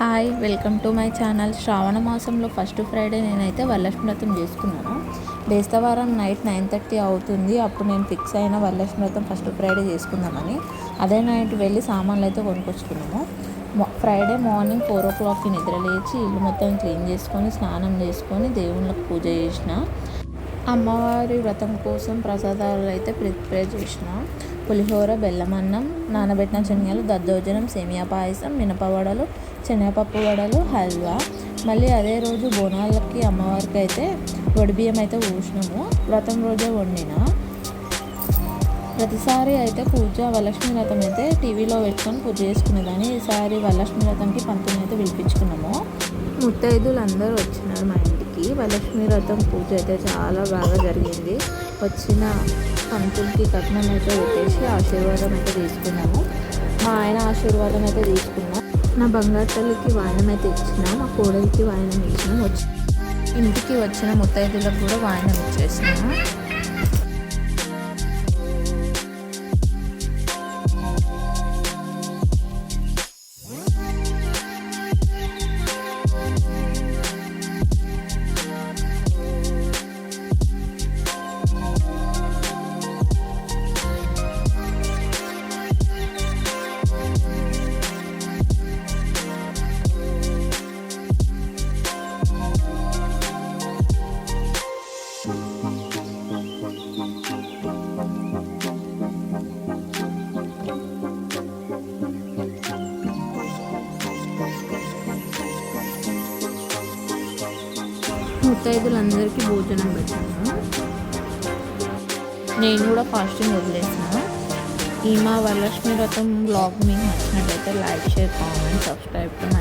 Hi welcome to my channel. Shravana మాసంలో first Friday నేనైతే వరలక్ష్మి వ్రతం చేసుకున్నాను. బేస్తవారం నైట్ 9:30 అవుతుంది. అప్పుడు నేను ఫిక్స్ అయిన వరలక్ష్మి వ్రతం ఫస్ట్ ఫ్రైడే చేసుకుందామని. అదే నైట్ వెళ్ళి సామాన్లు అయితే కొనుక్కొచ్చుకున్నాము. ఫ్రైడే మార్నింగ్ 4 o'clockకి నిద్ర లేచి ఇల్లు మొత్తం క్లీన్ చేసుకొని స్నానం చేసుకొని దేవుళ్ళకి పూజ చేసిన. అమ్మవారి వ్రతం కోసం ప్రసాదాలు అయితే ప్రిపేర్ చేసిన. పులిహోర, బెల్లం అన్నం, నానబెట్టిన శనగలు, దద్దోజనం, సేమియా పాయసం, మినపవడలు, శనగపప్పు వడలు, హల్వా. మళ్ళీ అదే రోజు బోనాలకి అమ్మవారికి అయితే వడిబియ్యం అయితే పోసినాము. వ్రతం రోజే వండిన. ప్రతిసారి అయితే పూజ వరలక్ష్మి వ్రతం అయితే టీవీలో పెట్టుకొని పూజ చేసుకునేదాన్ని. ఈసారి వరలక్ష్మి వ్రతంకి పంతుని అయితే పిలిపించుకున్నాము. ముత్తైదులు అందరూ వచ్చినారు మా ఇంటికి. వరలక్ష్మి వ్రతం పూజ అయితే చాలా బాగా జరిగింది. వచ్చిన పంతులకి కట్నం అయితే పెట్టేసి ఆశీర్వాదం అయితే తీసుకున్నాము. మా ఆయన ఆశీర్వాదం అయితే తీసుకున్నాం. నా బంగారు తల్లికి వాయనం అయితే ఇచ్చిన, మా కోడలికి వాయనం ఇచ్చిన. ఇంటికి వచ్చిన ముత్తైదులకు కూడా వాయనం ఇచ్చేసిన. ముత్తైదులందరికీ భోజనం పెట్టాను. నేను కూడా ఫాస్టింగ్ వదిలేసిన. ఈ మా వరలక్ష్మి వ్రతం బ్లాగ్ మీకు నచ్చినట్టయితే like, share, comment, subscribe to my